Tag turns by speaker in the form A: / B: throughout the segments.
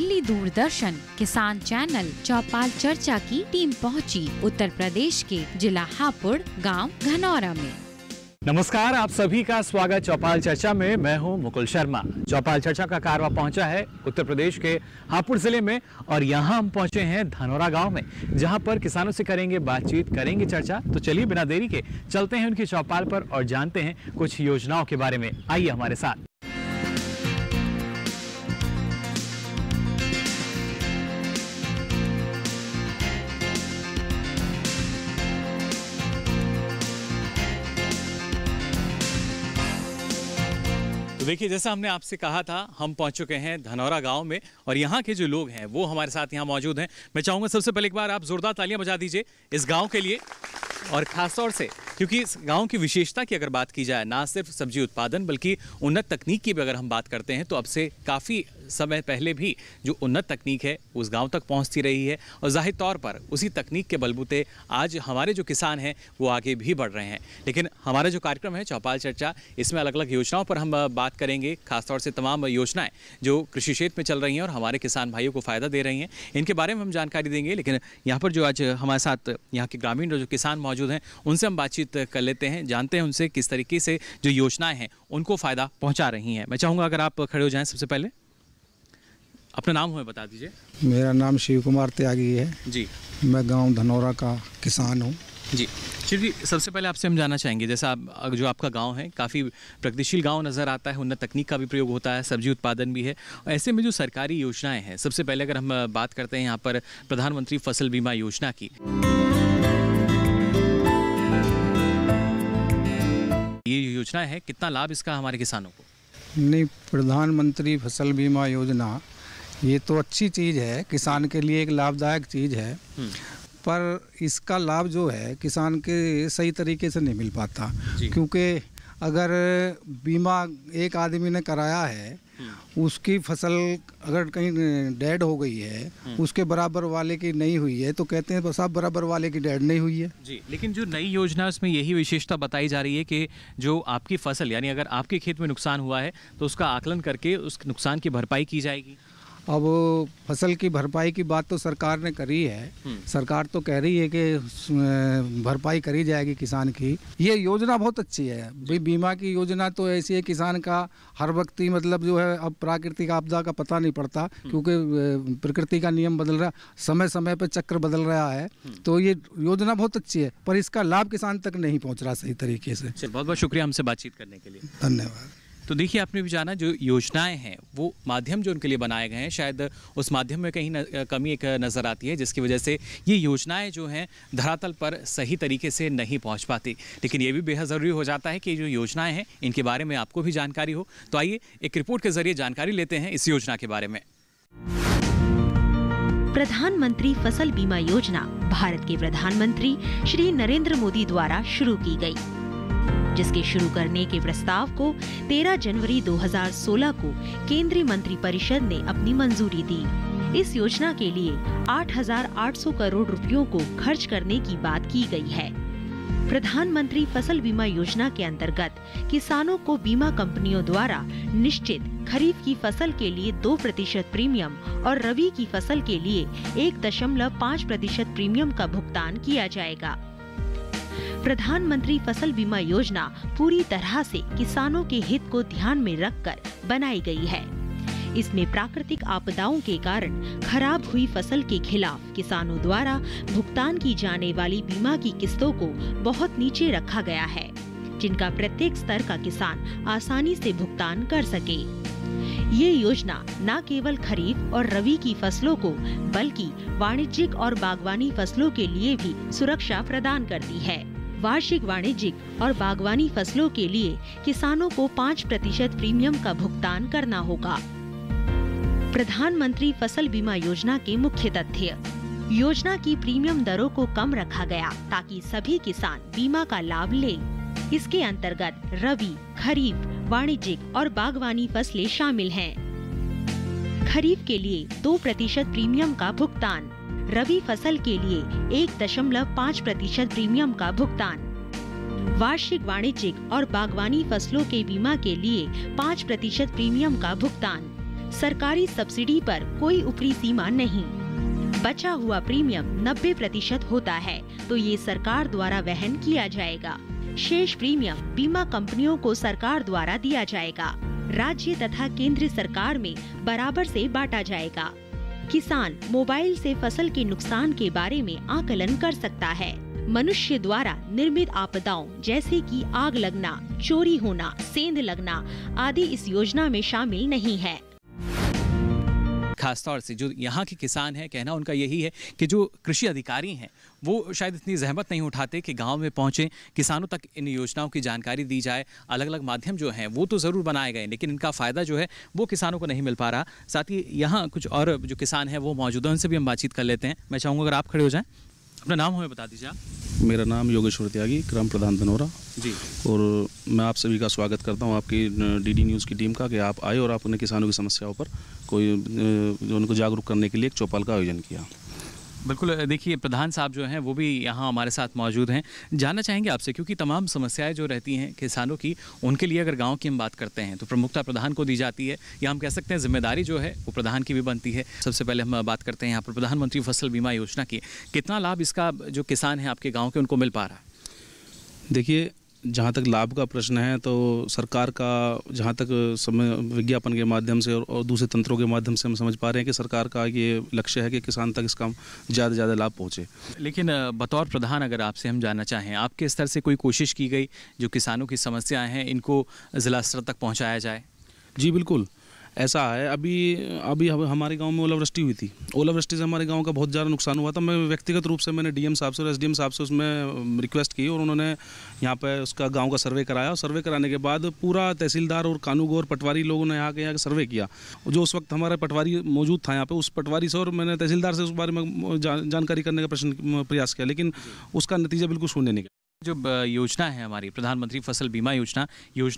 A: दिल्ली दूरदर्शन किसान चैनल चौपाल चर्चा की टीम पहुंची उत्तर प्रदेश के जिला हापुड़ गांव घनौरा में।
B: नमस्कार, आप सभी का स्वागत चौपाल चर्चा में। मैं हूं मुकुल शर्मा। चौपाल चर्चा का कारवा पहुंचा है उत्तर प्रदेश के हापुड़ जिले में और यहां हम पहुंचे हैं धनौरा गांव में, जहां पर किसानों से करेंगे बातचीत, करेंगे चर्चा। तो चलिए बिना देरी के चलते हैं उनकी चौपाल पर और जानते हैं कुछ योजनाओं के बारे में। आइए हमारे साथ। तो देखिए, जैसा हमने आपसे कहा था, हम पहुंच चुके हैं धनौरा गांव में और यहाँ के जो लोग हैं वो हमारे साथ यहाँ मौजूद हैं। मैं चाहूँगा सबसे पहले एक बार आप जोरदार तालियां बजा दीजिए इस गांव के लिए, और खास तौर से क्योंकि इस गांव की विशेषता की अगर बात की जाए, ना सिर्फ सब्जी उत्पादन बल्कि उन्नत तकनीक की भी अगर हम बात करते हैं तो अब से काफ़ी समय पहले भी जो उन्नत तकनीक है उस गांव तक पहुंचती रही है और जाहिर तौर पर उसी तकनीक के बलबूते आज हमारे जो किसान हैं वो आगे भी बढ़ रहे हैं। लेकिन हमारा जो कार्यक्रम है चौपाल चर्चा, इसमें अलग अलग योजनाओं पर हम बात करेंगे, खासतौर से तमाम योजनाएं जो कृषि क्षेत्र में चल रही हैं और हमारे किसान भाइयों को फ़ायदा दे रही हैं, इनके बारे में हम जानकारी देंगे। लेकिन यहाँ पर जो आज हमारे साथ यहाँ के ग्रामीण जो किसान मौजूद हैं उनसे हम बातचीत कर लेते हैं, जानते हैं उनसे किस तरीके से जो योजनाएं हैं उनको फ़ायदा पहुँचा रही हैं। मैं चाहूँगा अगर आप खड़े हो जाएँ, सबसे पहले अपना नाम हमें बता दीजिए।
C: मेरा नाम शिव कुमार त्यागी है
B: जी।
C: मैं गांव धनौरा का किसान हूँ
B: जी। शिव जी, सबसे पहले आपसे हम जानना चाहेंगे, जैसा आप जो आपका गांव है काफ़ी प्रगतिशील गांव नज़र आता है, उन्नत तकनीक का भी प्रयोग होता है, सब्जी उत्पादन भी है। ऐसे में जो सरकारी योजनाएं हैं, सबसे पहले अगर हम बात करते हैं यहाँ पर प्रधानमंत्री फसल बीमा योजना की, ये योजना है, कितना लाभ इसका हमारे किसानों को?
C: नहीं, प्रधानमंत्री फसल बीमा योजना ये तो अच्छी चीज़ है, किसान के लिए एक लाभदायक चीज़ है, पर इसका लाभ जो है किसान के सही तरीके से नहीं मिल पाता। क्योंकि अगर बीमा एक आदमी ने कराया है, उसकी फसल अगर कहीं डेड हो गई है, उसके बराबर वाले की नहीं हुई है, तो कहते हैं बस आप बराबर वाले की डेड नहीं हुई है
B: जी। लेकिन जो नई योजना उसमें यही विशेषता बताई जा रही है कि जो आपकी फसल, यानी अगर आपके खेत में नुकसान हुआ है तो उसका आकलन करके उस नुकसान की भरपाई की जाएगी।
C: अब फसल की भरपाई की बात तो सरकार ने करी है, सरकार तो कह रही है कि भरपाई करी जाएगी किसान की। ये योजना बहुत अच्छी है। बीमा की योजना तो ऐसी है, किसान का हर वक्त ही मतलब जो है, अब प्राकृतिक आपदा का पता नहीं पड़ता क्योंकि प्रकृति का नियम बदल रहा, समय समय पर चक्र बदल रहा है, तो ये योजना बहुत अच्छी है, पर इसका लाभ किसान तक नहीं पहुँच रहा सही तरीके से।
B: बहुत बहुत शुक्रिया हमसे बातचीत करने के लिए।
C: धन्यवाद।
B: तो देखिए, आपने भी जाना जो योजनाएं हैं वो माध्यम जो उनके लिए बनाए गए हैं, शायद उस माध्यम में कहीं कमी एक नज़र आती है, जिसकी वजह से ये योजनाएं जो हैं धरातल पर सही तरीके से नहीं पहुंच पाती। लेकिन ये भी बेहद ज़रूरी हो जाता है कि जो योजनाएं हैं इनके बारे में आपको भी जानकारी हो। तो आइए एक रिपोर्ट के जरिए जानकारी लेते हैं इस योजना के बारे में।
D: प्रधानमंत्री फसल बीमा योजना भारत के प्रधानमंत्री श्री नरेंद्र मोदी द्वारा शुरू की गई, जिसके शुरू करने के प्रस्ताव को 13 जनवरी 2016 को केंद्रीय मंत्रिपरिषद ने अपनी मंजूरी दी। इस योजना के लिए 8,800 करोड़ रुपयों को खर्च करने की बात की गई है। प्रधानमंत्री फसल बीमा योजना के अंतर्गत किसानों को बीमा कंपनियों द्वारा निश्चित खरीफ की फसल के लिए 2% प्रीमियम और रबी की फसल के लिए 1.5% प्रीमियम का भुगतान किया जाएगा। प्रधानमंत्री फसल बीमा योजना पूरी तरह से किसानों के हित को ध्यान में रखकर बनाई गई है। इसमें प्राकृतिक आपदाओं के कारण खराब हुई फसल के खिलाफ किसानों द्वारा भुगतान की जाने वाली बीमा की किस्तों को बहुत नीचे रखा गया है, जिनका प्रत्येक स्तर का किसान आसानी से भुगतान कर सके। ये योजना न केवल खरीफ और रबी की फसलों को बल्कि वाणिज्यिक और बागवानी फसलों के लिए भी सुरक्षा प्रदान करती है। वार्षिक वाणिज्यिक और बागवानी फसलों के लिए किसानों को 5% प्रीमियम का भुगतान करना होगा। प्रधानमंत्री फसल बीमा योजना के मुख्य तथ्य: योजना की प्रीमियम दरों को कम रखा गया ताकि सभी किसान बीमा का लाभ ले। इसके अंतर्गत रबी, खरीफ, वाणिज्यिक और बागवानी फसलें शामिल हैं। खरीफ के लिए 2% प्रीमियम का भुगतान, रबी फसल के लिए 1.5% प्रीमियम का भुगतान, वार्षिक वाणिज्यिक और बागवानी फसलों के बीमा के लिए 5% प्रीमियम का भुगतान, सरकारी सब्सिडी पर कोई ऊपरी सीमा नहीं। बचा हुआ प्रीमियम 90% होता है तो ये सरकार द्वारा वहन किया जाएगा। शेष प्रीमियम बीमा कंपनियों को सरकार द्वारा दिया जाएगा। राज्य तथा केंद्र सरकार में बराबर से बांटा जाएगा। किसान मोबाइल से फसल के नुकसान के बारे में आकलन कर सकता है। मनुष्य द्वारा निर्मित आपदाओं जैसे कि आग लगना, चोरी होना, सेंध लगना आदि इस योजना में शामिल नहीं है।
B: खासतौर से जो यहाँ के किसान हैं, कहना उनका यही है कि जो कृषि अधिकारी हैं वो शायद इतनी जहमत नहीं उठाते कि गांव में पहुँचें, किसानों तक इन योजनाओं की जानकारी दी जाए। अलग अलग माध्यम जो हैं वो तो ज़रूर बनाए गए, लेकिन इनका फ़ायदा जो है वो किसानों को नहीं मिल पा रहा। साथ ही यहाँ कुछ और जो किसान हैं वो मौजूद हैं, उनसे भी हम बातचीत कर लेते हैं। मैं चाहूँगा अगर आप खड़े हो जाएँ, अपना नाम हमें बता दीजिए आप।
E: मेरा नाम योगेश्वर त्यागी, ग्राम प्रधान धनौरा
B: जी।
E: और मैं आप सभी का स्वागत करता हूं आपकी डीडी न्यूज़ की टीम का कि आप आए और आपने किसानों की समस्याओं पर कोई जो उनको जागरूक करने के लिए एक चौपाल का आयोजन किया।
B: बिल्कुल, देखिए प्रधान साहब जो हैं वो भी यहाँ हमारे साथ मौजूद हैं। जानना चाहेंगे आपसे, क्योंकि तमाम समस्याएं जो रहती हैं किसानों की, उनके लिए अगर गांव की हम बात करते हैं तो प्रमुखता प्रधान को दी जाती है, या हम कह सकते हैं जिम्मेदारी जो है वो प्रधान की भी बनती है। सबसे पहले हम बात करते हैं यहाँ पर प्रधानमंत्री फसल बीमा योजना की। कितना लाभ इसका जो किसान हैं आपके गाँव के उनको मिल पा रहा है?
E: देखिए, जहाँ तक लाभ का प्रश्न है तो सरकार का जहाँ तक समय विज्ञापन के माध्यम से और दूसरे तंत्रों के माध्यम से हम समझ पा रहे हैं कि सरकार का ये लक्ष्य है कि किसान तक इसका ज़्यादा से ज़्यादा लाभ पहुँचे।
B: लेकिन बतौर प्रधान अगर आपसे हम जानना चाहें, आपके स्तर से कोई कोशिश की गई जो किसानों की समस्याएं हैं इनको ज़िला स्तर तक पहुँचाया जाए?
E: जी बिल्कुल, ऐसा है। अभी हमारे गांव में ओलावृष्टि हुई थी। ओलावृष्टि से हमारे गांव का बहुत ज़्यादा नुकसान हुआ था। मैं व्यक्तिगत रूप से मैंने डीएम साहब से और एसडीएम साहब से उसमें रिक्वेस्ट की और उन्होंने यहाँ पे उसका गांव का सर्वे कराया। और सर्वे कराने के बाद पूरा तहसीलदार और कानूगो और पटवारी लोगों ने यहाँ के सर्वे किया। जो उस वक्त हमारा पटवारी मौजूद था यहाँ पर, उस पटवारी से और मैंने तहसीलदार से उस बारे में जानकारी करने का प्रयास किया, लेकिन उसका नतीजा बिल्कुल शून्य निकला।
B: जो योजना है हमारी प्रधानमंत्री फसल बीमा योजना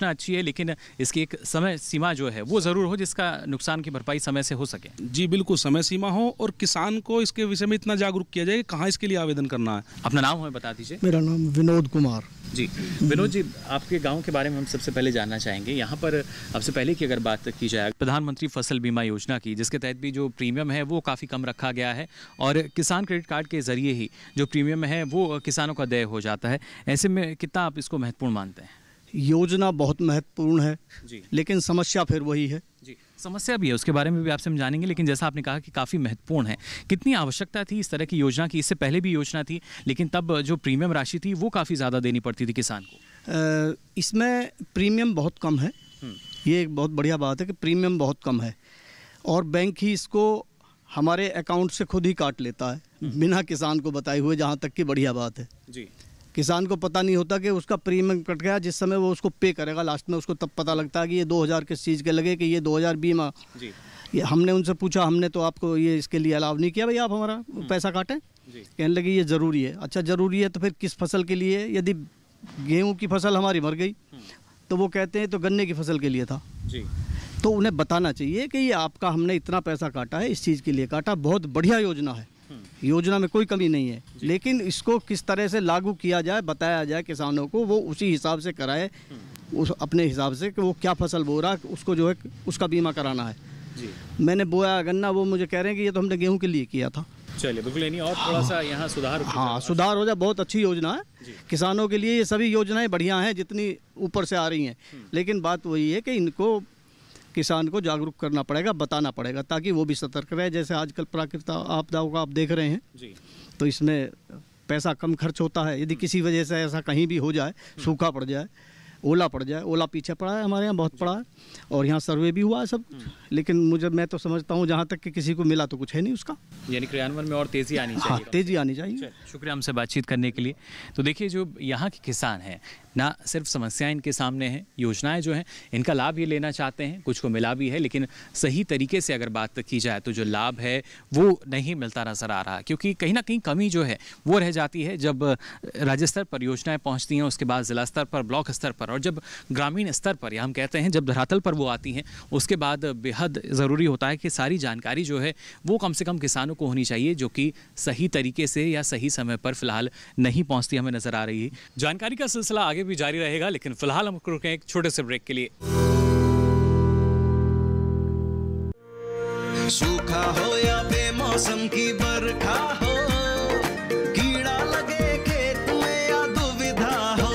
B: अच्छी है, लेकिन इसकी एक समय सीमा जो है वो ज़रूर हो जिसका नुकसान की भरपाई समय से हो सके।
E: जी बिल्कुल, समय सीमा हो और किसान को इसके विषय में इतना जागरूक किया जाए कि कहाँ इसके लिए आवेदन करना है।
B: अपना नाम हमें बता दीजिए।
F: मेरा नाम विनोद कुमार
B: जी। विनोद जी, आपके गांव के बारे में हम सबसे पहले जानना चाहेंगे। यहाँ पर सबसे पहले की अगर बात की जाए प्रधानमंत्री फसल बीमा योजना की, जिसके तहत भी जो प्रीमियम है वो काफ़ी कम रखा गया है और किसान क्रेडिट कार्ड के ज़रिए ही जो प्रीमियम है वो किसानों का देय हो जाता है। ऐसे में कितना आप इसको महत्वपूर्ण मानते हैं?
F: योजना बहुत महत्वपूर्ण है
B: जी,
F: लेकिन समस्या फिर वही है।
B: जी, समस्या भी है, उसके बारे में भी आपसे हम जानेंगे। लेकिन जैसा आपने कहा कि काफ़ी महत्वपूर्ण है, कितनी आवश्यकता थी इस तरह की योजना की? इससे पहले भी योजना थी, लेकिन तब जो प्रीमियम राशि थी वो काफ़ी ज़्यादा देनी पड़ती थी किसान को।
F: इसमें प्रीमियम बहुत कम है। ये एक बहुत बढ़िया बात है कि प्रीमियम बहुत कम है और बैंक ही इसको हमारे अकाउंट से खुद ही काट लेता है बिना किसान को बताए हुए, जहाँ तक की बढ़िया बात है।
B: जी,
F: किसान को पता नहीं होता कि उसका प्रीमियम कट गया। जिस समय वो उसको पे करेगा लास्ट में, उसको तब पता लगता है कि ये 2000 किस चीज़ के लगे, कि ये 2000 बीमा।
B: जी,
F: ये हमने उनसे पूछा, हमने तो आपको ये इसके लिए अलाउ नहीं किया भाई, आप हमारा पैसा काटें। कहने लगे ये ज़रूरी है। अच्छा ज़रूरी है तो फिर किस फसल के लिए? यदि गेहूं की फसल हमारी मर गई तो वो कहते हैं तो गन्ने की फसल के लिए था।
B: जी,
F: तो उन्हें बताना चाहिए कि ये आपका हमने इतना पैसा काटा है, इस चीज़ के लिए काटा। बहुत बढ़िया योजना है, योजना में कोई कमी नहीं है, लेकिन इसको किस तरह से लागू किया जाए, बताया जाए किसानों को, वो उसी हिसाब से कराए, उस अपने हिसाब से कि वो क्या फसल बो रहा है उसको जो है उसका बीमा कराना है।
B: जी।
F: मैंने बोया गन्ना, वो मुझे कह रहे हैं कि ये तो हमने गेहूं के लिए किया था।
B: चलिए बिल्कुल, नहीं और थोड़ा सा यहाँ सुधार।
F: हाँ, सुधार हो जाए, बहुत अच्छी योजना है किसानों के लिए। ये सभी योजनाएं बढ़िया हैं जितनी ऊपर से आ रही हैं, लेकिन बात वही है कि इनको किसान को जागरूक करना पड़ेगा, बताना पड़ेगा, ताकि वो भी सतर्क रहे। जैसे आजकल प्राकृतिक आपदाओं का आप देख रहे हैं
B: जी,
F: तो इसमें पैसा कम खर्च होता है। यदि किसी वजह से ऐसा कहीं भी हो जाए, सूखा पड़ जाए, ओला पड़ जाए, ओला पीछे पड़ा है हमारे यहाँ, बहुत पड़ा है, और यहाँ सर्वे भी हुआ है सब, लेकिन मैं तो समझता हूँ जहाँ तक कि किसी को मिला तो कुछ है नहीं उसका।
B: यानी क्रियान्वयन में और तेज़ी आनी चाहिए।
F: हाँ, तेज़ी आनी चाहिए।
B: शुक्रिया हमसे बातचीत करने के लिए। तो देखिए, जो यहाँ के किसान हैं ना, सिर्फ समस्याएं इनके सामने हैं, योजनाएं जो हैं इनका लाभ ये लेना चाहते हैं, कुछ को मिला भी है, लेकिन सही तरीके से अगर बात की जाए तो जो लाभ है वो नहीं मिलता नज़र आ रहा, क्योंकि कहीं ना कहीं कमी जो है वो रह जाती है। जब राज्य स्तर पर योजनाएं पहुँचती हैं, उसके बाद ज़िला स्तर पर, ब्लॉक स्तर पर, और जब ग्रामीण स्तर पर, या हम कहते हैं जब धरातल पर वो आती हैं, उसके बाद बेहद ज़रूरी होता है कि सारी जानकारी जो है वो कम से कम किसानों को होनी चाहिए, जो कि सही तरीके से या सही समय पर फिलहाल नहीं पहुंचती हमें नज़र आ रही है। जानकारी का सिलसिला आगे भी जारी रहेगा, लेकिन फिलहाल हम रुकें एक छोटे से ब्रेक के लिए।
G: सूखा हो या बेमौसम की बरखा हो, कीड़ा लगे खेत में या दुविधा हो,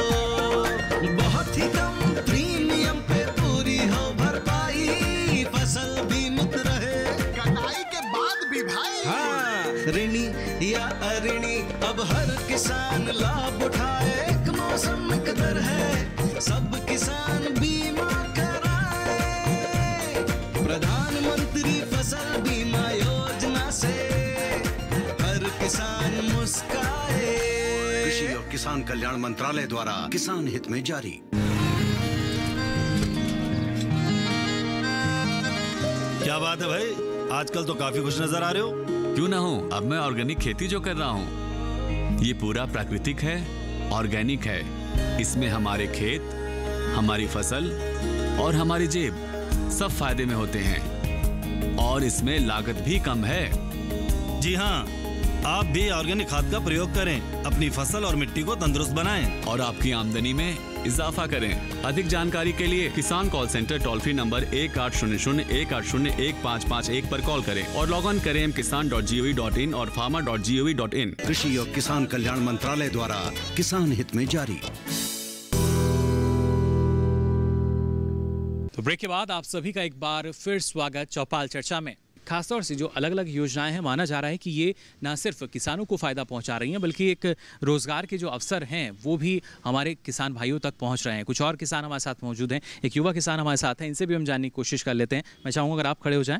G: बहुत ही कम प्रीमियम पे पूरी हो भरपाई, फसल बीमित रहे
H: कटाई के बाद भी भाई।
G: हाँ, ऋणी या अऋणी अब हर किसान लाभ उठाए, एक मौसम एक दर है, सब किसान बीमा कराए, प्रधानमंत्री फसल बीमा योजना से हर किसान मुस्काए।
I: कृषि और किसान कल्याण मंत्रालय द्वारा किसान हित में जारी।
J: क्या बात है भाई, आजकल तो काफी खुश नजर आ रहे हो।
K: क्यों ना हूँ, अब मैं ऑर्गेनिक खेती जो कर रहा हूँ ये पूरा प्राकृतिक है, ऑर्गेनिक है। इसमें हमारे खेत, हमारी फसल और हमारी जेब सब फायदे में होते हैं और इसमें लागत भी कम है।
J: जी हाँ, आप भी ऑर्गेनिक खाद का प्रयोग करें, अपनी फसल और मिट्टी को तंदुरुस्त बनाएं
K: और आपकी आमदनी में इजाफा करें। अधिक जानकारी के लिए किसान call centre toll free number 1800-180-1551 पर कॉल करें और लॉग ऑन करें kisan.gov.in और farmer.gov.in।
I: कृषि और किसान कल्याण मंत्रालय द्वारा किसान हित में जारी।
B: तो ब्रेक के बाद आप सभी का एक बार फिर स्वागत चौपाल चर्चा में। खासतौर से जो अलग अलग योजनाएं हैं, माना जा रहा है कि ये ना सिर्फ किसानों को फ़ायदा पहुंचा रही हैं बल्कि एक रोज़गार के जो अवसर हैं वो भी हमारे किसान भाइयों तक पहुंच रहे हैं। कुछ और किसान हमारे साथ मौजूद हैं, एक युवा किसान हमारे साथ हैं, इनसे भी हम जानने की कोशिश कर लेते हैं। मैं चाहूँगा अगर आप खड़े हो जाएँ,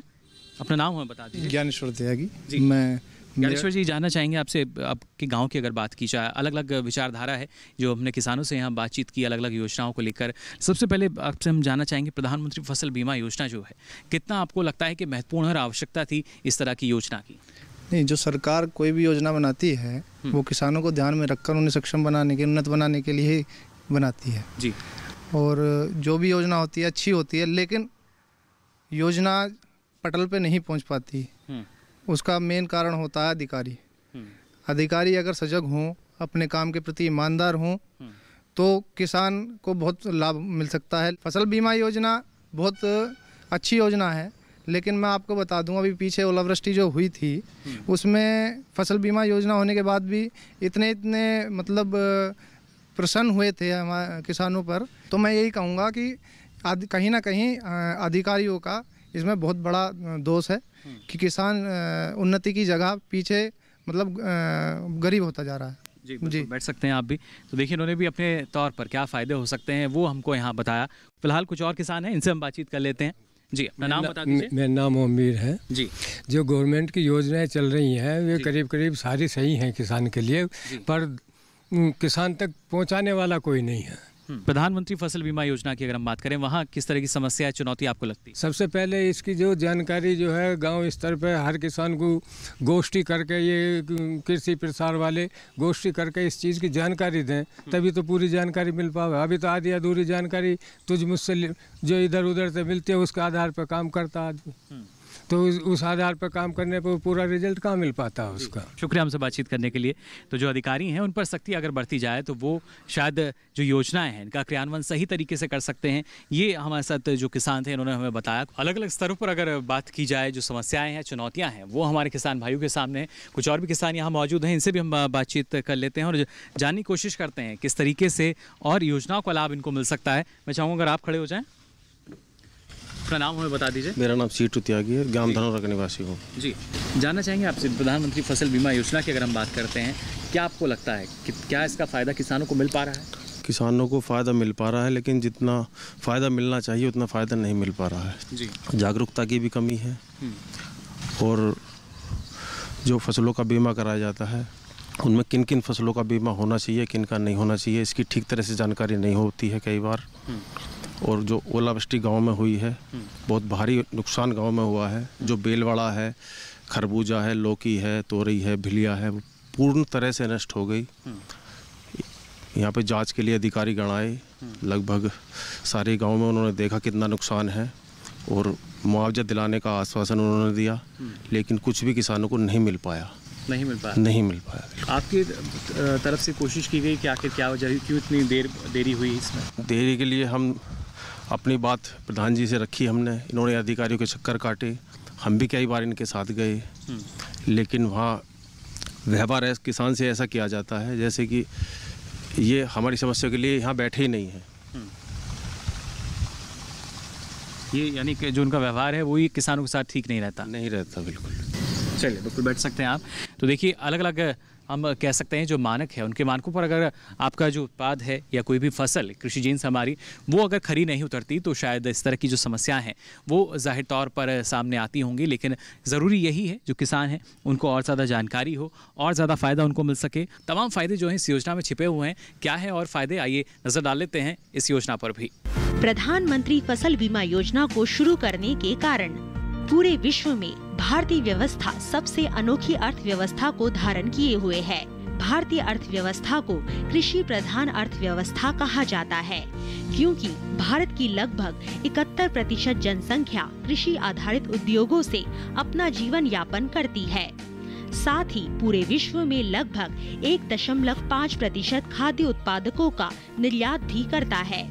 B: अपना नाम हमें बता दीजिए।
C: ज्ञानेश्वर त्यागी
B: जी।
C: मैं
B: ज्ञानेश्वर जी, जानना चाहेंगे आपसे, आपके गांव की अगर बात की जाए, अलग अलग विचारधारा है जो हमने किसानों से यहाँ बातचीत की अलग अलग योजनाओं को लेकर। सबसे पहले आपसे हम जानना चाहेंगे प्रधानमंत्री फसल बीमा योजना जो है, कितना आपको लगता है कि महत्वपूर्ण और आवश्यकता थी इस तरह की योजना की?
C: नहीं, जो सरकार कोई भी योजना बनाती है वो किसानों को ध्यान में रखकर उन्हें सक्षम बनाने के, उन्नत बनाने के लिए बनाती है
B: जी।
C: और जो भी योजना होती है अच्छी होती है, लेकिन योजना पटल पे नहीं पहुँच पाती। उसका मेन कारण होता है अधिकारी। अधिकारी अगर सजग हों, अपने काम के प्रति ईमानदार हों, तो किसान को बहुत लाभ मिल सकता है। फसल बीमा योजना बहुत अच्छी योजना है, लेकिन मैं आपको बता दूं, अभी पीछे ओलावृष्टि जो हुई थी उसमें फसल बीमा योजना होने के बाद भी इतने मतलब प्रसन्न हुए थे हमारे किसानों पर। तो मैं यही कहूँगा कि कहीं ना कहीं अधिकारियों का इसमें बहुत बड़ा दोष है कि किसान उन्नति की जगह पीछे मतलब गरीब होता जा रहा है।
B: जी, बैठ सकते हैं आप भी। तो देखिए, इन्होंने भी अपने तौर पर क्या फ़ायदे हो सकते हैं वो हमको यहाँ बताया। फिलहाल कुछ और किसान हैं, इनसे हम बातचीत कर लेते हैं। जी, अपना नाम बता दीजिए।
L: मेरा नाम अमीर है जी। जो गवर्नमेंट की योजनाएं चल रही हैं वे करीब करीब सारी सही हैं किसान के लिए, पर किसान तक पहुँचाने वाला कोई नहीं है।
B: प्रधानमंत्री फसल बीमा योजना की अगर हम बात करें, वहाँ किस तरह की समस्या है, चुनौती आपको लगती है?
L: सबसे पहले इसकी जो जानकारी जो है गांव स्तर पर हर किसान को गोष्ठी करके, ये कृषि प्रसार वाले गोष्ठी करके इस चीज़ की जानकारी दें, तभी तो पूरी जानकारी मिल पाएगा। अभी तो आधी अधूरी जानकारी तुझ मुझसे जो इधर उधर से मिलती है उसके आधार पर काम करता आदमी, तो उस आधार पर काम करने पर पूरा रिजल्ट कहाँ मिल पाता है उसका।
B: शुक्रिया हमसे बातचीत करने के लिए। तो जो अधिकारी हैं उन पर सख्ती अगर बढ़ती जाए तो वो शायद जो योजनाएं हैं इनका क्रियान्वयन सही तरीके से कर सकते हैं। ये हमारे साथ जो किसान थे इन्होंने हमें बताया। अलग अलग स्तरों पर अगर बात की जाए, जो समस्याएं हैं, चुनौतियाँ हैं, वो हमारे किसान भाइयों के सामने हैं। कुछ और भी किसान यहाँ मौजूद हैं, इनसे भी हम बातचीत कर लेते हैं और जानने की कोशिश करते हैं किस तरीके से और योजनाओं का लाभ इनको मिल सकता है। मैं चाहूँगा अगर आप खड़े हो जाएँ, अपना नाम हमें बता दीजिए।
M: मेरा नाम सीटू त्यागी है, ग्राम धनौरा का निवासी हूँ
B: जी। जानना चाहेंगे आपसे, प्रधानमंत्री फसल बीमा योजना की अगर हम बात करते हैं, क्या आपको लगता है कि क्या इसका फ़ायदा किसानों को मिल पा रहा है?
M: किसानों को फ़ायदा मिल पा रहा है, लेकिन जितना फ़ायदा मिलना चाहिए उतना फ़ायदा नहीं मिल पा रहा है जी। जागरूकता की भी कमी है और जो फसलों का बीमा कराया जाता है उनमें किन किन फसलों का बीमा होना चाहिए, किन का नहीं होना चाहिए, इसकी ठीक तरह से जानकारी नहीं होती है कई बार। और जो ओलावृष्टि गांव में हुई है, बहुत भारी नुकसान गांव में हुआ है। जो बेलवाड़ा है, खरबूजा है, लौकी है, तोरई है, भिलिया है, वो पूर्ण तरह से नष्ट हो गई। यहाँ पे जांच के लिए अधिकारी गण आए, लगभग सारे गांव में उन्होंने देखा कितना नुकसान है और मुआवजा दिलाने का आश्वासन उन्होंने दिया, लेकिन कुछ भी किसानों को नहीं मिल पाया।
B: नहीं मिल पाया?
M: नहीं मिल पाया।
B: आपकी तरफ से कोशिश की गई कि आखिर क्या वजह, क्यों इतनी देरी हुई इसमें?
M: देरी के लिए हम अपनी बात प्रधान जी से रखी हमने, इन्होंने अधिकारियों के चक्कर काटे, हम भी कई बार इनके साथ गए, लेकिन वहाँ व्यवहार किसान से ऐसा किया जाता है जैसे कि ये हमारी समस्या के लिए यहाँ बैठे ही नहीं हैं।
B: ये यानी कि जो उनका व्यवहार है वही किसानों के साथ ठीक नहीं रहता।
M: नहीं रहता, बिल्कुल।
B: चलिए, बिल्कुल बैठ सकते हैं आप। तो देखिए, अलग अलग हम कह सकते हैं जो मानक है, उनके मानकों पर अगर आपका जो उत्पाद है या कोई भी फसल कृषि जीन्स हमारी वो अगर खरी नहीं उतरती तो शायद इस तरह की जो समस्याएं हैं वो जाहिर तौर पर सामने आती होंगी। लेकिन ज़रूरी यही है जो किसान हैं उनको और ज़्यादा जानकारी हो और ज़्यादा फ़ायदा उनको मिल सके। तमाम फ़ायदे जो हैं इस योजना में छिपे हुए हैं। क्या है और फ़ायदे, आइए नज़र डाल लेते हैं इस योजना पर भी।
D: प्रधानमंत्री फसल बीमा योजना को शुरू करने के कारण पूरे विश्व में भारतीय व्यवस्था सबसे अनोखी अर्थव्यवस्था को धारण किए हुए है। भारतीय अर्थव्यवस्था को कृषि प्रधान अर्थव्यवस्था कहा जाता है, क्योंकि भारत की लगभग 71% जनसंख्या कृषि आधारित उद्योगों से अपना जीवन यापन करती है। साथ ही पूरे विश्व में लगभग 1.5% खाद्य उत्पादकों का निर्यात भी करता है।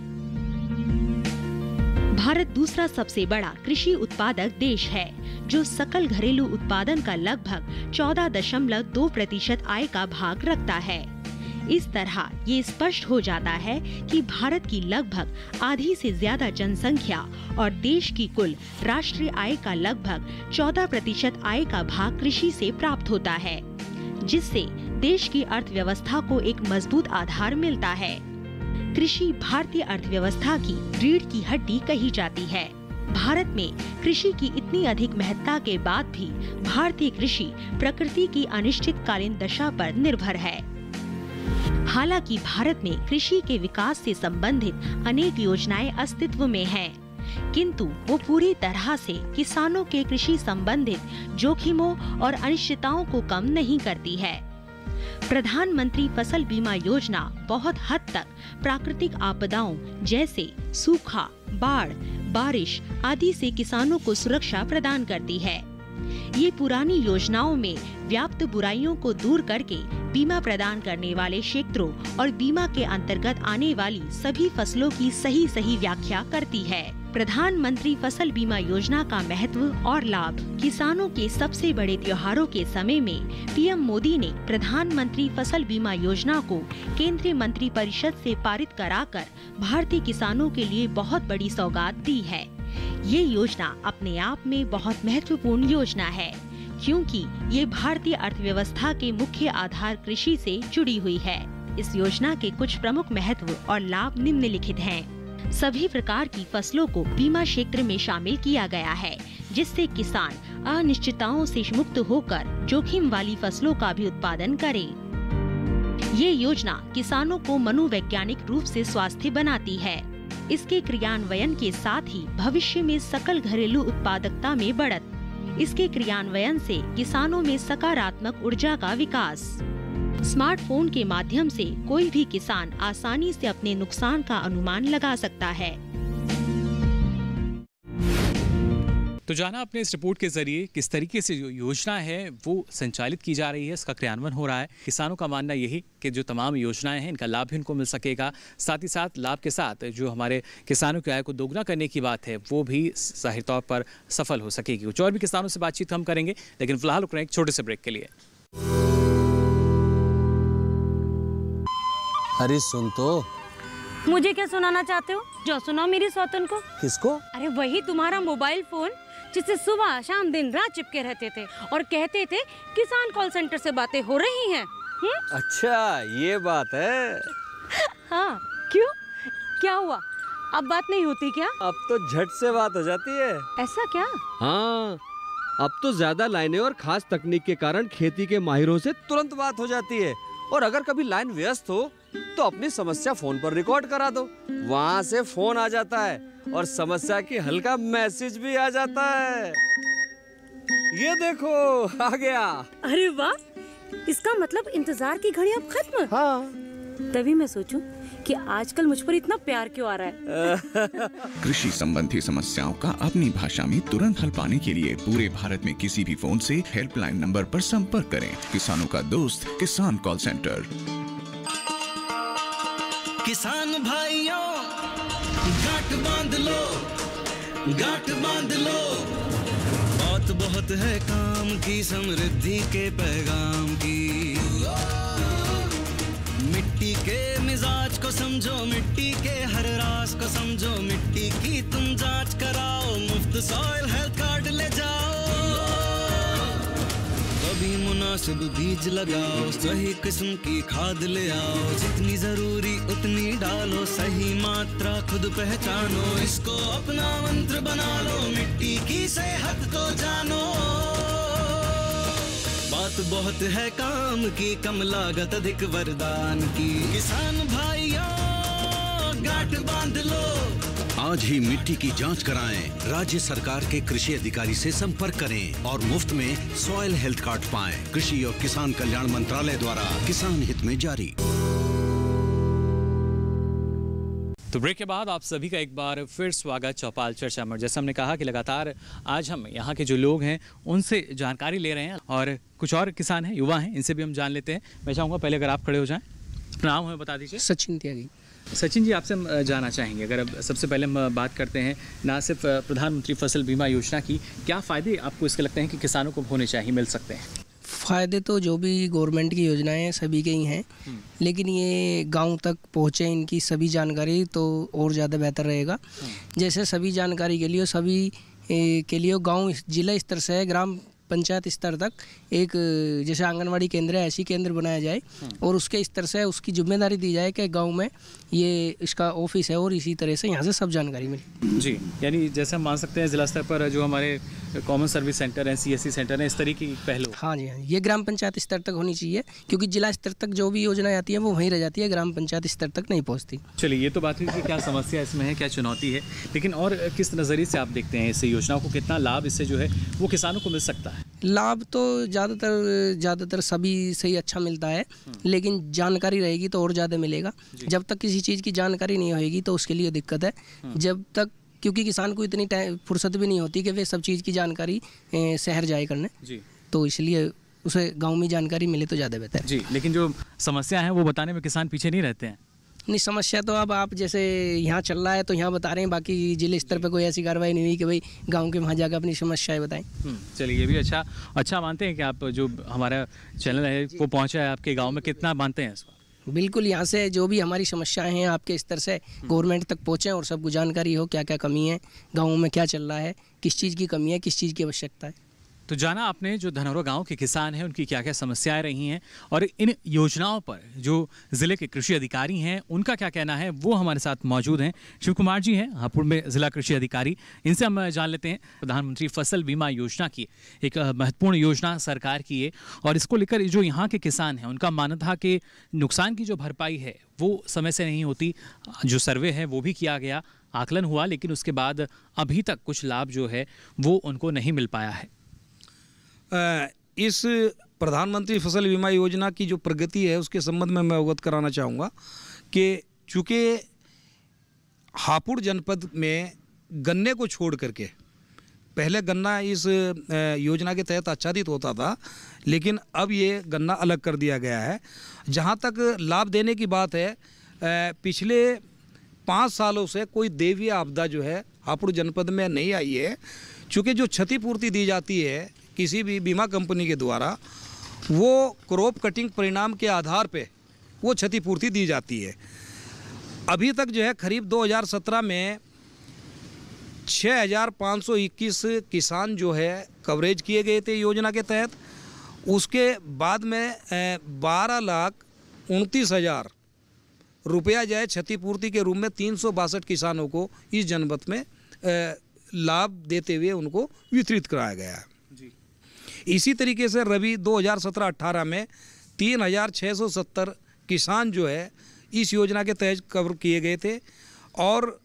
D: भारत दूसरा सबसे बड़ा कृषि उत्पादक देश है, जो सकल घरेलू उत्पादन का लगभग 14.2% आय का भाग रखता है। इस तरह ये स्पष्ट हो जाता है कि भारत की लगभग आधी से ज्यादा जनसंख्या और देश की कुल राष्ट्रीय आय का लगभग 14% आय का भाग कृषि से प्राप्त होता है, जिससे देश की अर्थव्यवस्था को एक मजबूत आधार मिलता है। कृषि भारतीय अर्थव्यवस्था की रीढ़ की हड्डी कही जाती है। भारत में कृषि की इतनी अधिक महत्ता के बाद भी भारतीय कृषि प्रकृति की अनिश्चितकालीन दशा पर निर्भर है। हालांकि भारत में कृषि के विकास से संबंधित अनेक योजनाएं अस्तित्व में हैं, किंतु वो पूरी तरह से किसानों के कृषि संबंधित जोखिमों और अनिश्चितताओं को कम नहीं करती है। प्रधानमंत्री फसल बीमा योजना बहुत हद तक प्राकृतिक आपदाओं जैसे सूखा, बाढ़, बारिश आदि से किसानों को सुरक्षा प्रदान करती है। ये पुरानी योजनाओं में व्याप्त बुराइयों को दूर करके बीमा प्रदान करने वाले क्षेत्रों और बीमा के अंतर्गत आने वाली सभी फसलों की सही व्याख्या करती है। प्रधानमंत्री फसल बीमा योजना का महत्व और लाभ। किसानों के सबसे बड़े त्योहारों के समय में पीएम मोदी ने प्रधानमंत्री फसल बीमा योजना को केंद्रीय मंत्रिपरिषद से पारित कराकर भारतीय किसानों के लिए बहुत बड़ी सौगात दी है। ये योजना अपने आप में बहुत महत्वपूर्ण योजना है, क्योंकि ये भारतीय अर्थव्यवस्था के मुख्य आधार कृषि से जुड़ी हुई है। इस योजना के कुछ प्रमुख महत्व और लाभ निम्नलिखित हैं। सभी प्रकार की फसलों को बीमा क्षेत्र में शामिल किया गया है, जिससे किसान अनिश्चितताओं से मुक्त होकर जोखिम वाली फसलों का भी उत्पादन करें। ये योजना किसानों को मनोवैज्ञानिक रूप से स्वास्थ्य बनाती है। इसके क्रियान्वयन के साथ ही भविष्य में सकल घरेलू उत्पादकता में बढ़त। इसके क्रियान्वयन से किसानों में सकारात्मक ऊर्जा का विकास। स्मार्टफोन के माध्यम से कोई भी किसान आसानी से अपने नुकसान का अनुमान लगा सकता है।
B: तो जाना आपने इस रिपोर्ट के जरिए किस तरीके से जो योजना है वो संचालित की जा रही है, इसका क्रियान्वयन हो रहा है। किसानों का मानना यही कि जो तमाम योजनाएं हैं इनका लाभ भी उनको मिल सकेगा। साथ ही साथ लाभ के साथ जो हमारे किसानों की आय को दोगुना करने की बात है वो भी जाहिर तौर पर सफल हो सकेगी। कुछ और भी किसानों से बातचीत हम करेंगे, लेकिन फिलहाल रुक रहे हैं एक छोटे से ब्रेक के लिए।
N: अरे सुन तो।
O: मुझे क्या सुनाना चाहते हो? जो सुनाओ मेरी सौतन को।
N: किसको?
O: अरे वही तुम्हारा मोबाइल फोन जिससे सुबह शाम दिन रात चिपके रहते थे और कहते थे किसान कॉल सेंटर से बातें हो रही हैं।
N: अच्छा ये बात है।
O: हाँ क्यों, क्या हुआ? अब बात नहीं होती क्या?
N: अब तो झट से बात हो जाती है।
O: ऐसा क्या?
N: हाँ, अब तो ज्यादा लाइनें और खास तकनीक के कारण खेती के माहिरों से तुरंत बात हो जाती है। और अगर कभी लाइन व्यस्त हो तो अपनी समस्या फोन पर रिकॉर्ड करा दो, वहाँ से फोन आ जाता है और समस्या की हल का मैसेज भी आ जाता है। ये देखो आ गया।
O: अरे वाह, इसका मतलब इंतजार की घड़ी अब खत्म।
N: हाँ।
O: तभी मैं सोचूं कि आजकल मुझ पर इतना प्यार क्यों आ रहा है।
P: कृषि संबंधी समस्याओं का अपनी भाषा में तुरंत हल पाने के लिए पूरे भारत में किसी भी फोन से हेल्पलाइन नंबर पर संपर्क करें। किसानों का दोस्त किसान कॉल सेंटर।
G: किसान भाइयों गांठ बांध लो, गांठ बांध लो। बात बहुत है काम की, समृद्धि के पैगाम की। मिट्टी के मिजाज को समझो, मिट्टी के हर राज को समझो, मिट्टी की तुम जांच कराओ, मुफ्त सॉइल हेल्थ कार्ड ले जाओ। कभी मुनासिब बीज लगाओ, सही किस्म की खाद ले आओ, जितनी जरूरी उतनी डालो, सही मात्रा खुद पहचानो, इसको अपना मंत्र बना लो, मिट्टी की सेहत को जानो। बात बहुत है काम की, कम लागत अधिक वरदान की, किसान भाइयों गांठ बांध लो।
I: आज ही मिट्टी की जांच कराएं, राज्य सरकार के कृषि अधिकारी से संपर्क करें और मुफ्त में सॉइल हेल्थ कार्ड पाएं। कृषि और किसान कल्याण मंत्रालय द्वारा किसान हित में जारी।
B: तो ब्रेक के बाद आप सभी का एक बार फिर स्वागत चौपाल चर्चा में। जैसे हमने कहा कि लगातार आज हम यहाँ के जो लोग हैं उनसे जानकारी ले रहे हैं और कुछ और किसान हैं, युवा हैं, इनसे भी हम जान लेते हैं। मैं चाहूँगा पहले अगर आप खड़े हो जाएं, नाम हमें बता दीजिए।
Q: सचिन त्यागी।
B: सचिन जी, आपसे हम जानना चाहेंगे, अगर अब सबसे पहले हम बात करते हैं ना सिर्फ प्रधानमंत्री फसल बीमा योजना की, क्या फ़ायदे आपको इसके लगते हैं कि किसानों को होने चाहिए, मिल सकते हैं?
Q: फ़ायदे तो जो भी गवर्नमेंट की योजनाएं हैं सभी के ही हैं, लेकिन ये गांव तक पहुँचे इनकी सभी जानकारी तो और ज़्यादा बेहतर रहेगा। जैसे सभी जानकारी के लिए के लिए गांव जिला स्तर से ग्राम पंचायत स्तर तक एक जैसे आंगनवाड़ी केंद्र है, ऐसी केंद्र बनाया जाए और उसके स्तर से उसकी जिम्मेदारी दी जाए कि गांव में ये इसका ऑफिस है और इसी तरह से यहाँ से सब जानकारी मिले।
B: जी, यानी जैसे हम मान सकते हैं जिला स्तर पर जो हमारे कॉमन सर्विस सेंटर हैं, CSC सेंटर हैं, इस तरीके की पहलू।
Q: हाँ जी, हाँ, ये ग्राम पंचायत स्तर तक होनी चाहिए, क्योंकि जिला स्तर तक जो भी योजना आती है वो वहीं रह जाती है, ग्राम पंचायत स्तर तक नहीं पहुँचती।
B: चलिए, ये तो बात हुई कि क्या समस्या इसमें है, क्या चुनौती है, लेकिन और किस नज़रिए से आप देखते हैं इस योजनाओं को, कितना लाभ इससे जो है वो किसानों को मिल सकता है?
Q: लाभ तो ज़्यादातर सभी से ही अच्छा मिलता है, लेकिन जानकारी रहेगी तो और ज़्यादा मिलेगा। जब तक किसी चीज़ की जानकारी नहीं होगी तो उसके लिए दिक्कत है। जब तक, क्योंकि किसान को इतनी फुर्सत भी नहीं होती कि वे सब चीज़ की जानकारी शहर जाए करने जी, तो इसलिए उसे गांव में जानकारी मिले तो ज़्यादा बेहतर है
B: जी। लेकिन जो समस्या है वो बताने में किसान पीछे नहीं रहते हैं।
Q: नहीं, समस्या तो अब आप जैसे यहाँ चल रहा है तो यहाँ बता रहे हैं, बाकी जिले स्तर पे कोई ऐसी कार्रवाई नहीं हुई कि भाई गांव के वहाँ जाकर अपनी समस्याएं बताएं।
B: चलिए, ये भी अच्छा मानते हैं कि आप जो हमारा चैनल है वो पहुँचा है आपके गाँव में, कितना मानते हैं इसको?
Q: बिल्कुल, यहाँ से जो भी हमारी समस्याएं हैं आपके स्तर से गवर्नमेंट तक पहुँचें और सबको जानकारी हो क्या क्या कमी है, गाँव में क्या चल रहा है, किस चीज़ की कमी है, किस चीज़ की आवश्यकता है।
B: तो जाना आपने जो धनौरा गांव के किसान हैं उनकी क्या क्या समस्याएं रही हैं और इन योजनाओं पर जो ज़िले के कृषि अधिकारी हैं उनका क्या कहना है, वो हमारे साथ मौजूद हैं। शिव कुमार जी हैं हापुड़ में ज़िला कृषि अधिकारी, इनसे हम जान लेते हैं। प्रधानमंत्री फसल बीमा योजना की एक महत्वपूर्ण योजना सरकार की है और इसको लेकर जो यहाँ के किसान हैं उनका मानना था कि नुकसान की जो भरपाई है वो समय से नहीं होती। जो सर्वे है वो भी किया गया, आकलन हुआ, लेकिन उसके बाद अभी तक कुछ लाभ जो है वो उनको नहीं मिल पाया है।
R: इस प्रधानमंत्री फसल बीमा योजना की जो प्रगति है उसके संबंध में मैं अवगत कराना चाहूँगा कि चूँकि हापुड़ जनपद में गन्ने को छोड़ करके पहले गन्ना इस योजना के तहत आच्छादित होता था, लेकिन अब ये गन्ना अलग कर दिया गया है। जहाँ तक लाभ देने की बात है, पिछले 5 सालों से कोई दैवीय आपदा जो है हापुड़ जनपद में नहीं आई है। चूँकि जो क्षतिपूर्ति दी जाती है किसी भी बीमा कंपनी के द्वारा, वो क्रॉप कटिंग परिणाम के आधार पे वो क्षतिपूर्ति दी जाती है। अभी तक जो है खरीफ 2017 में 6,521 किसान जो है कवरेज किए गए थे योजना के तहत। उसके बाद में 12,29,000 रुपया जो है क्षतिपूर्ति के रूप में 362 किसानों को इस जनपद में लाभ देते हुए उनको वितरित कराया गया है। इसी तरीके से रबी 2017-18 में 3,670 किसान जो है इस योजना के तहत कवर किए गए थे और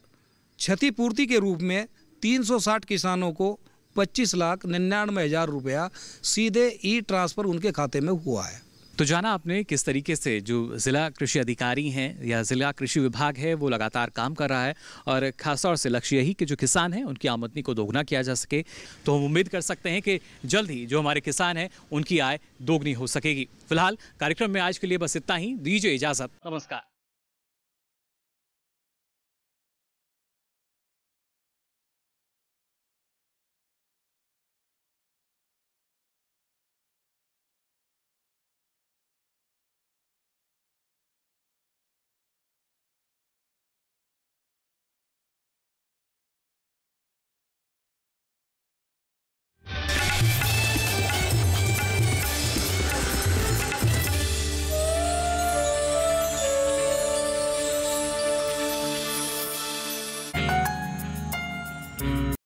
R: क्षतिपूर्ति के रूप में 360 किसानों को 25,99,000 रुपया सीधे ट्रांसफ़र उनके खाते में हुआ है।
B: तो जाना आपने किस तरीके से जो ज़िला कृषि अधिकारी हैं या ज़िला कृषि विभाग है वो लगातार काम कर रहा है और ख़ासतौर से लक्ष्य यही कि जो किसान हैं उनकी आमदनी को दोगुना किया जा सके। तो हम उम्मीद कर सकते हैं कि जल्द ही जो हमारे किसान हैं उनकी आय दोगुनी हो सकेगी। फिलहाल कार्यक्रम में आज के लिए बस इतना ही, दीजिए इजाज़त, नमस्कार।